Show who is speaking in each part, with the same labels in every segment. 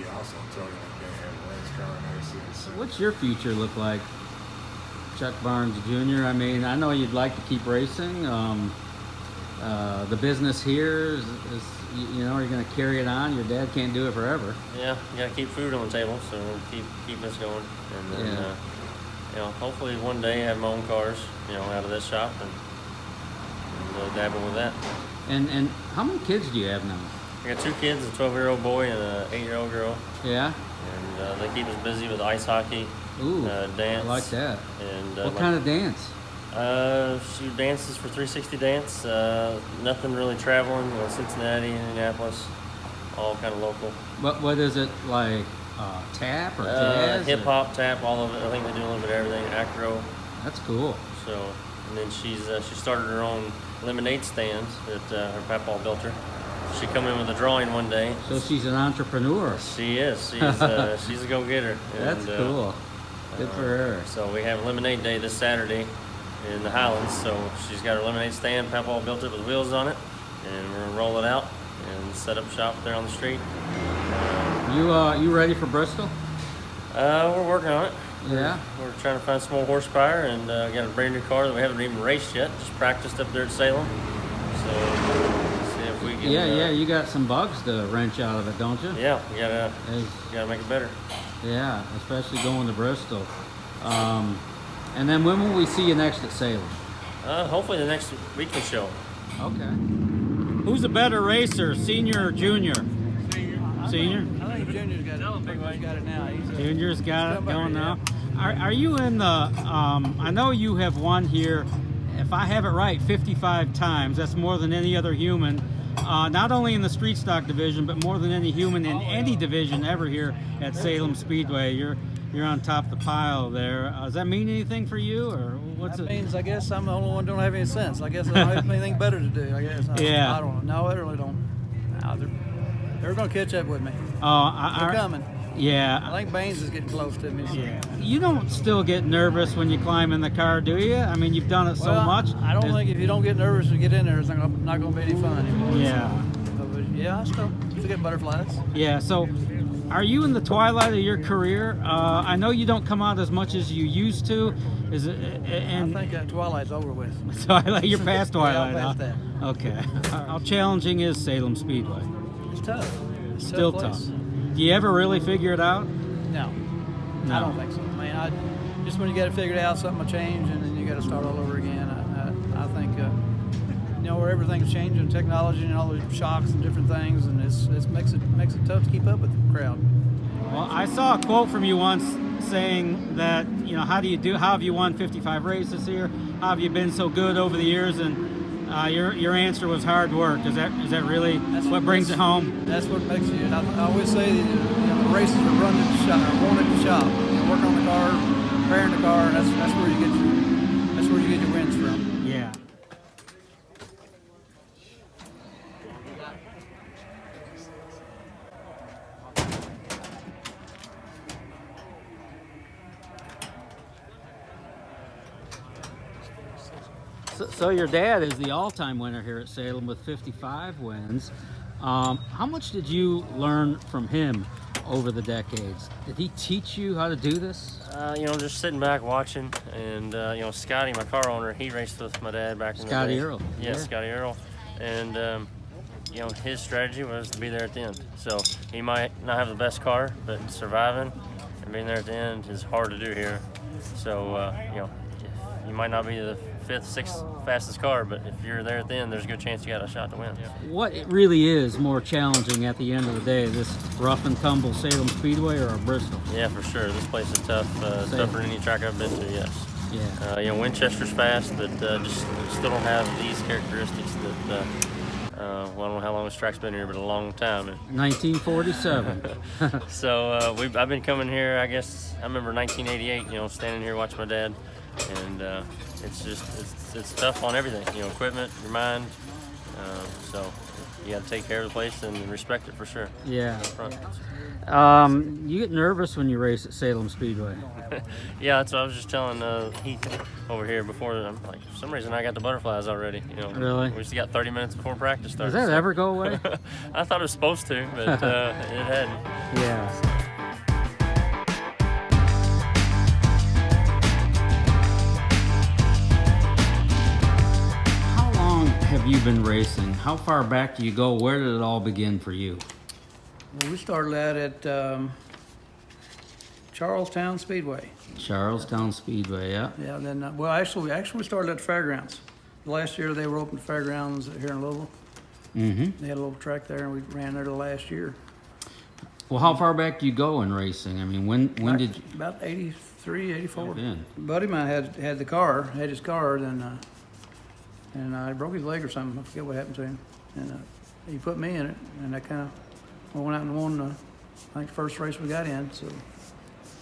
Speaker 1: be awesome until you get here and race car races. So.
Speaker 2: What's your future look like, Chuck Barnes Jr.? I mean, I know you'd like to keep racing. The business here is you know, are you going to carry it on? Your dad can't do it forever.
Speaker 3: Yeah, you got to keep food on the table, so keep this going, and then you know, hopefully one day have my own cars, you know, out of this shop and dabble with that.
Speaker 2: And how many kids do you have now?
Speaker 3: I got 2 kids, a 12-year-old boy and a 8-year-old girl.
Speaker 2: Yeah.
Speaker 3: And they keep us busy with ice hockey,
Speaker 2: Ooh,
Speaker 3: dance.
Speaker 2: I like that.
Speaker 3: And
Speaker 2: what kind of dance?
Speaker 3: She dances for 360 Dance. Nothing really traveling. You know, Cincinnati, Indianapolis, all kind of local.
Speaker 2: What is it like? Tap or jazz?
Speaker 3: Hip hop, tap, all of it. I think they do a little bit of everything. Acro.
Speaker 2: That's cool.
Speaker 3: So, and then she started her own lemonade stand that her papa built her. She come in with a drawing one day.
Speaker 2: So she's an entrepreneur.
Speaker 3: She is. She's a go-getter.
Speaker 2: That's cool. Good for her.
Speaker 3: So we have Lemonade Day this Saturday in the Highlands. So she's got her lemonade stand. Papa built it with wheels on it, and we're gonna roll it out and set up shop there on the street.
Speaker 2: You ready for Bristol?
Speaker 3: We're working on it.
Speaker 2: Yeah.
Speaker 3: We're trying to find some more horsepower, and got a brand new car that we haven't even raced yet. Just practiced up there at Salem. So see if we can.
Speaker 2: Yeah. You got some bugs to wrench out of it, don't you?
Speaker 3: Yeah, we gotta make it better.
Speaker 2: Yeah, especially going to Bristol. And then when will we see you next at Salem?
Speaker 3: Hopefully the next weekly show.
Speaker 2: Okay. Who's a better racer, senior or junior? Senior?
Speaker 4: I think Junior's got it now.
Speaker 2: Junior's got it going now. Are you in the, I know you have won here, if I have it right, 55 times. That's more than any other human. Not only in the street stock division, but more than any human in any division ever here at Salem Speedway. You're on top of the pile there. Does that mean anything for you, or what's it?
Speaker 4: That means I guess I'm the only one who don't have any sense. I guess I don't have anything better to do. I guess.
Speaker 2: Yeah.
Speaker 4: I don't know. No, I really don't. No, they're going to catch up with me. They're coming.
Speaker 2: Yeah.
Speaker 4: I think Baines is getting close to me. So.
Speaker 2: Yeah. You don't still get nervous when you climb in the car, do you? I mean, you've done it so much.
Speaker 4: I don't think if you don't get nervous to get in there, it's not going to be any fun anymore.
Speaker 2: Yeah.
Speaker 4: But yeah, I still get butterflies.
Speaker 2: Yeah. So, are you in the twilight of your career? I know you don't come out as much as you used to. Is it? And
Speaker 4: I think that twilight's over with.
Speaker 2: Twilight, you're past twilight.
Speaker 4: Yeah, I'm past that.
Speaker 2: Okay. How challenging is Salem Speedway?
Speaker 4: It's tough. It's
Speaker 2: Still
Speaker 4: tough.
Speaker 2: Do you ever really figure it out?
Speaker 4: No, I don't think so. I mean, just when you got it figured out, something will change, and then you got to start all over again. I think, you know, where everything's changing, technology and all the shocks and different things, and it makes it tough to keep up with the crowd.
Speaker 2: Well, I saw a quote from you once saying that, you know, how have you won 55 races here? How have you been so good over the years? And your answer was hard work. Is that really what brings it home?
Speaker 4: That's what makes you. I always say, you know, the races are run at the shop, or won at the shop. You know, work on the car, preparing the car, and that's where you get your wins from.
Speaker 2: Yeah. So your dad is the all-time winner here at Salem with 55 wins. How much did you learn from him over the decades? Did he teach you how to do this?
Speaker 3: You know, just sitting back watching, and you know, Scotty, my car owner, he raced with my dad back in the day.
Speaker 2: Scotty Earl.
Speaker 3: Yeah, Scotty Earl, and you know, his strategy was to be there at the end. So he might not have the best car, but surviving and being there at the end is hard to do here. So you know, you might not be the 5th, 6th fastest car, but if you're there at the end, there's a good chance you got a shot to win.
Speaker 2: What it really is more challenging at the end of the day, this rough and tumble Salem Speedway or Bristol?
Speaker 3: Yeah, for sure. This place is tough, tougher than any track I've been to, yes.
Speaker 2: Yeah.
Speaker 3: You know, Winchester's fast, but just still don't have these characteristics that, well, I don't know how long this track's been here, but a long time. 1947. So I've been coming here, I guess, I remember 1988, you know, standing here watching my dad, and it's just, it's tough on everything, you know, equipment, your mind, so you got to take care of the place and respect it for sure.
Speaker 2: Yeah.
Speaker 3: Up front.
Speaker 2: You get nervous when you race at Salem Speedway.
Speaker 3: Yeah, that's what I was just telling Heath over here before. I'm like, for some reason I got the butterflies already. You know,
Speaker 2: Really?
Speaker 3: We just got 30 minutes before practice starts.
Speaker 2: Does that ever go away?
Speaker 3: I thought it was supposed to, but it hadn't.
Speaker 2: Yeah. How long have you been racing? How far back do you go? Where did it all begin for you?
Speaker 4: Well, we started out at Charlestown Speedway.
Speaker 2: Charlestown Speedway, yeah.
Speaker 4: Yeah, then actually we started at the fairgrounds. Last year they were open the fairgrounds here in Louisville.
Speaker 2: Mm-hmm.
Speaker 4: They had a little track there, and we ran there the last year.
Speaker 2: Well, how far back do you go in racing? I mean, when did you?
Speaker 4: About 83, 84.
Speaker 2: Yeah.
Speaker 4: A buddy of mine had his car, and I broke his leg or something. I forget what happened to him. And he put me in it, and I kind of went out and won, I think, the first race we got in. So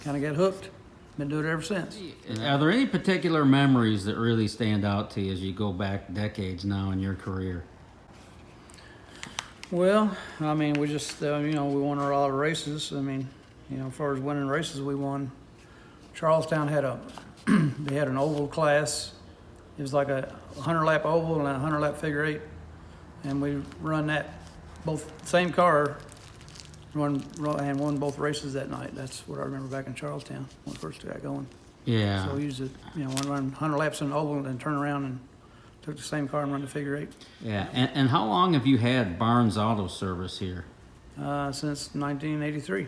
Speaker 4: kind of got hooked. Been doing it ever since.
Speaker 2: Are there any particular memories that really stand out to you as you go back decades now in your career?
Speaker 4: Well, I mean, we just, we won a lot of races. I mean, as far as winning races, we won. Charlestown had they had an oval class. It was like a 100-lap oval and a 100-lap figure eight. And we run that, both same car, won both races that night. That's what I remember back in Charlestown when we first got going.
Speaker 2: Yeah.
Speaker 4: So we used it, run 100 laps in an oval and then turn around and took the same car and run the figure eight.
Speaker 2: Yeah. And how long have you had Barnes Auto Service here?
Speaker 4: Since 1983.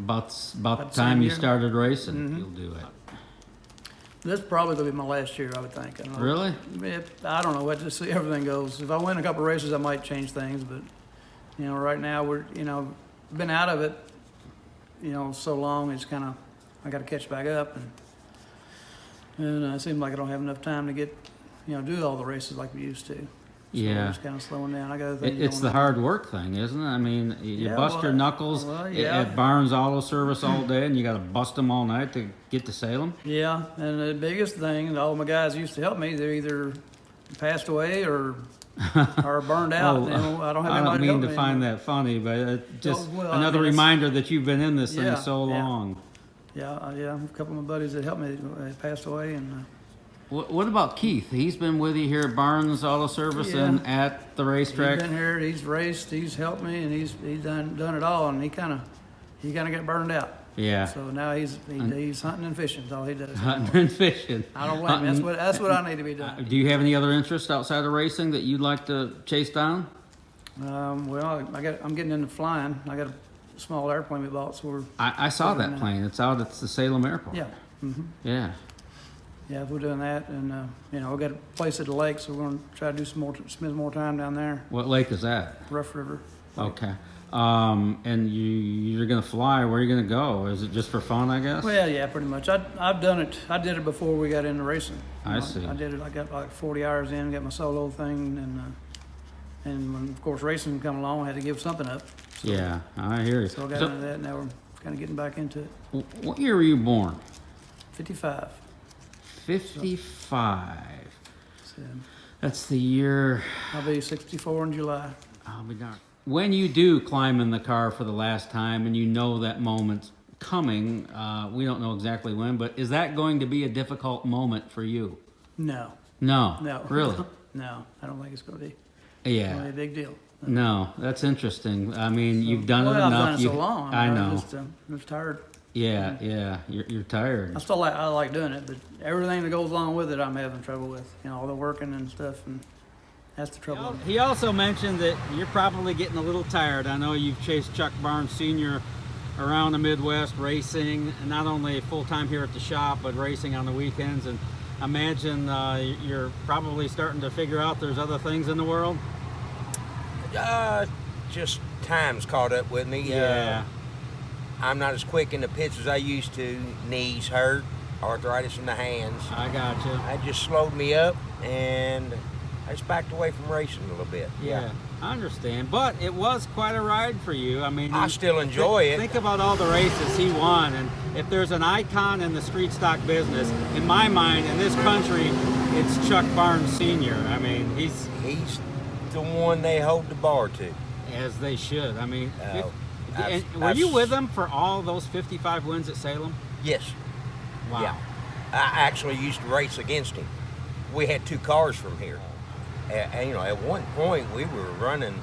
Speaker 2: About the
Speaker 4: the
Speaker 2: time
Speaker 4: same
Speaker 2: you
Speaker 4: year.
Speaker 2: started racing,
Speaker 4: Mhm.
Speaker 2: you'll do it.
Speaker 4: This is probably going to be my last year, I would think. I don't know.
Speaker 2: Really?
Speaker 4: I don't know. What just see everything goes. If I win a couple of races, I might change things. But right now we're been out of it, so long. It's kind of I got to catch back up, and it seems like I don't have enough time to get do all the races like we used to. So
Speaker 2: Yeah.
Speaker 4: we're just kind of slowing down. I got other things
Speaker 2: It's
Speaker 4: going
Speaker 2: the
Speaker 4: on.
Speaker 2: hard work thing, isn't it? I mean, you
Speaker 4: Yeah,
Speaker 2: bust your knuckles
Speaker 4: yeah.
Speaker 2: at Barnes Auto Service all day, and you got to bust them all night to get to Salem.
Speaker 4: Yeah, and the biggest thing, and all my guys used to help me. They're either passed away or burned out.
Speaker 2: Oh,
Speaker 4: I don't have
Speaker 2: I
Speaker 4: anybody
Speaker 2: don't mean
Speaker 4: help
Speaker 2: to
Speaker 4: me
Speaker 2: find
Speaker 4: anymore.
Speaker 2: that funny, but it's just
Speaker 4: Well, I
Speaker 2: another
Speaker 4: mean, it's-
Speaker 2: reminder that you've been in this thing
Speaker 4: Yeah,
Speaker 2: so
Speaker 4: yeah.
Speaker 2: long.
Speaker 4: Yeah, a couple of my buddies that helped me passed away, and
Speaker 2: What about Keith? He's been with you here at Barnes Auto Service
Speaker 4: Yeah.
Speaker 2: and at the racetrack.
Speaker 4: he's been here. He's raced. He's helped me, and he's done it all. And he kind of got burned out.
Speaker 2: Yeah.
Speaker 4: So now he's hunting and fishing. That's all he does.
Speaker 2: Hunting and fishing.
Speaker 4: I don't blame him. That's what I need to be doing.
Speaker 2: Do you have any other interests outside of racing that you'd like to chase down?
Speaker 4: Well, I'm getting into flying. I got a small airplane we bought, so
Speaker 2: I saw that plane. It's out at the Salem airport.
Speaker 4: yeah. Mm-hmm.
Speaker 2: Yeah.
Speaker 4: Yeah, we're doing that, and we got a place at the lake, so we're going to try to spend more time down there.
Speaker 2: What lake is that?
Speaker 4: Rough River.
Speaker 2: Okay. And you're gonna fly. Where are you gonna go? Is it just for fun, I guess?
Speaker 4: Well, yeah, pretty much. I've done it. I did it before we got into racing.
Speaker 2: I see.
Speaker 4: I did it. I got like 40 hours in, got my solo thing, and when of course racing come along, I had to give something up. So,
Speaker 2: Yeah, I hear you.
Speaker 4: So I got into that. Now we're kind of getting back into it.
Speaker 2: What year were you born?
Speaker 4: 55.
Speaker 2: 55.
Speaker 4: So
Speaker 2: That's the year.
Speaker 4: I'll be 64 in July.
Speaker 2: I'll be darned. When you do climb in the car for the last time and you know that moment's coming, we don't know exactly when, but is that going to be a difficult moment for you?
Speaker 4: No.
Speaker 2: No.
Speaker 4: No.
Speaker 2: Really?
Speaker 4: No, I don't think it's going to be. It's
Speaker 2: Yeah.
Speaker 4: going to be a big deal.
Speaker 2: No, that's interesting. I mean, you've done it
Speaker 4: Well, I've
Speaker 2: enough.
Speaker 4: done it so long.
Speaker 2: I know.
Speaker 4: I'm just tired.
Speaker 2: Yeah. You're tired.
Speaker 4: I like doing it, but everything that goes along with it, I'm having trouble with. All the working and stuff, and that's the trouble.
Speaker 2: He also mentioned that you're probably getting a little tired. I know you've chased Chuck Barnes Sr. around the Midwest racing, not only full-time here at the shop, but racing on the weekends. And I imagine you're probably starting to figure out there's other things in the world.
Speaker 5: Just time's caught up with me.
Speaker 2: Yeah.
Speaker 5: I'm not as quick in the pits as I used to. Knees hurt, arthritis in the hands.
Speaker 2: I got you.
Speaker 5: That just slowed me up, and I just backed away from racing a little bit.
Speaker 2: Yeah, I understand. But it was quite a ride for you. I mean,
Speaker 5: I still enjoy it.
Speaker 2: Think about all the races he won, and if there's an icon in the street stock business, in my mind, in this country, it's Chuck Barnes Sr. I mean, he's
Speaker 5: the one they hold the bar to.
Speaker 2: As they should. I mean,
Speaker 5: I've-
Speaker 2: were you
Speaker 5: I've-
Speaker 2: with them for all those 55 wins at Salem?
Speaker 5: Yes.
Speaker 2: Wow.
Speaker 5: Yeah. I actually used to race against him. We had 2 cars from here. And, you know, at one point we were running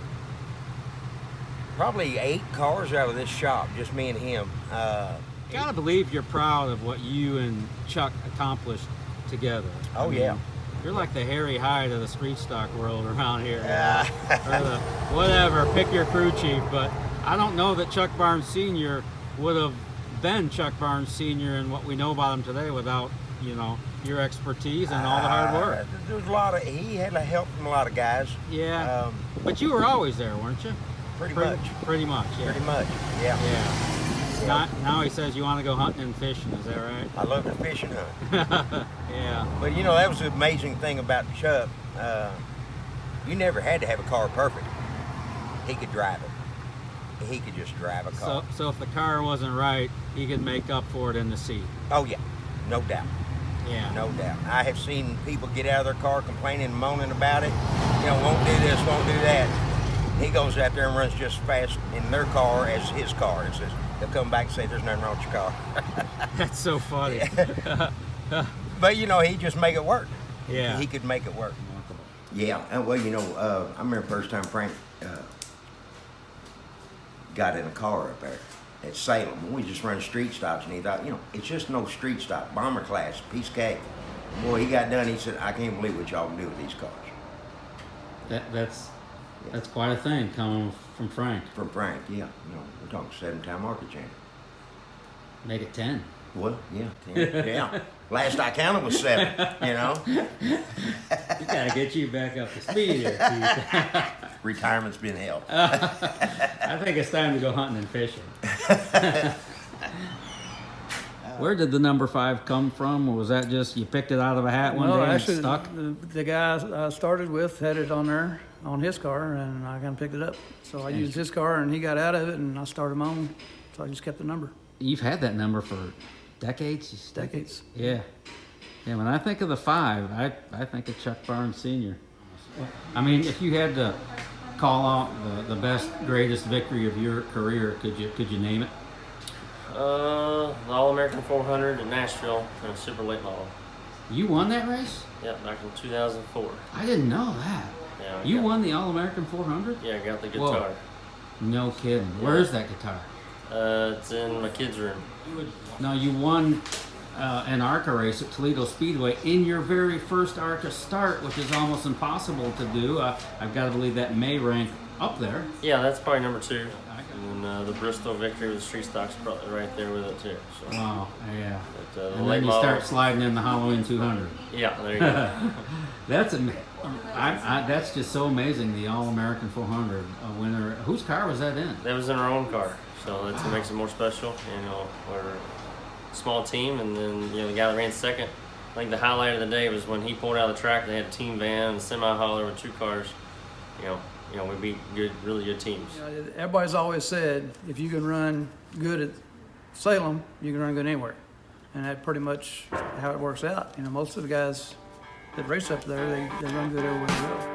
Speaker 5: probably 8 cars out of this shop, just me and him.
Speaker 2: Gotta believe you're proud of what you and Chuck accomplished together.
Speaker 5: Oh,
Speaker 2: I mean,
Speaker 5: yeah.
Speaker 2: You're like the Harry Hyde of the street stock world around here.
Speaker 5: Yeah.
Speaker 2: Or the whatever, pick your crew chief. But I don't know that Chuck Barnes Sr. would have been Chuck Barnes Sr. and what we know about him today without, you know, your expertise and all the hard work.
Speaker 5: There was a lot of, he had help from a lot of guys.
Speaker 2: Yeah. But you were always there, weren't you?
Speaker 5: Pretty much.
Speaker 2: Pretty much, yeah.
Speaker 5: Pretty much, yeah.
Speaker 2: Yeah. Now he says you want to go hunting and fishing, is that right?
Speaker 5: I love to fish and hunt.
Speaker 2: Yeah.
Speaker 5: But you know, that was the amazing thing about Chuck. You never had to have a car perfect. He could drive it. He could just drive a car.
Speaker 2: So if the car wasn't right, he could make up for it in the seat.
Speaker 5: Oh yeah, no doubt.
Speaker 2: Yeah.
Speaker 5: No doubt. I have seen people get out of their car complaining and moaning about it. You know, won't do this, won't do that. He goes out there and runs just as fast in their car as his car. And says, he'll come back and say, there's nothing wrong with your car.
Speaker 2: That's so funny.
Speaker 5: But, you know, he just make it work.
Speaker 2: Yeah.
Speaker 5: He could make it work. Yeah, and well, you know, I remember the first time Frank got in a car up there at Salem. We just run street stops, and he thought, you know, it's just no street stop, bomber class, piece of cake. Boy, he got done, he said, I can't believe what y'all can do with these cars.
Speaker 2: That's quite a thing coming from Frank.
Speaker 5: From Frank, yeah. You know, we're talking 7-time market champion.
Speaker 2: Make it 10.
Speaker 5: Well, yeah, 10, yeah. Last I counted was 7, you know.
Speaker 2: We gotta get you back up to speed here, Keith.
Speaker 5: Retirement's been held.
Speaker 2: I think it's time to go hunting and fishing. Where did the number 5 come from? Or was that just you picked it out of a hat one day and
Speaker 4: actually,
Speaker 2: it stuck?
Speaker 4: the guy I started with had it on there on his car, and I kind of picked it up. So I used his car, and he got out of it, and I started my own. So I just kept the number.
Speaker 2: You've had that number for decades?
Speaker 4: Decades.
Speaker 2: Yeah. Yeah, when I think of the 5, I think of Chuck Barnes Sr. I mean, if you had to call out the best, greatest victory of your career, could you name it?
Speaker 3: The All-American 400 in Nashville in a super late model.
Speaker 2: You won that race?
Speaker 3: Yeah, back in 2004.
Speaker 2: I didn't know that.
Speaker 3: Yeah,
Speaker 2: You won the All-American 400?
Speaker 3: Yeah, I got the
Speaker 2: Whoa.
Speaker 3: guitar.
Speaker 2: No kidding. Where is that guitar?
Speaker 3: It's in my kid's room.
Speaker 2: No, you won an ARCA race at Toledo Speedway in your very first ARCA start, which is almost impossible to do. I've got to believe that may rank up there.
Speaker 3: Yeah, that's probably number 2. And then the Bristol victory with the street stock's probably right there with it too. So,
Speaker 2: Wow, yeah.
Speaker 3: but, the
Speaker 2: And
Speaker 3: late
Speaker 2: then you
Speaker 3: model,
Speaker 2: start sliding in the Halloween 200.
Speaker 3: Yeah, there you go.
Speaker 2: That's just so amazing, the All-American 400 winner. Whose car was that in?
Speaker 3: That was in our own car, so that's what makes it more special. You know, we're a small team, and then you know the guy that ran second. I think the highlight of the day was when he pulled out of the track. They had a team van and a semi-hauler with 2 cars. You know, we beat really good teams.
Speaker 4: You know, everybody's always said, if you can run good at Salem, you can run good anywhere. And that's pretty much how it works out. You know, most of the guys that race up there, they run good everywhere they go.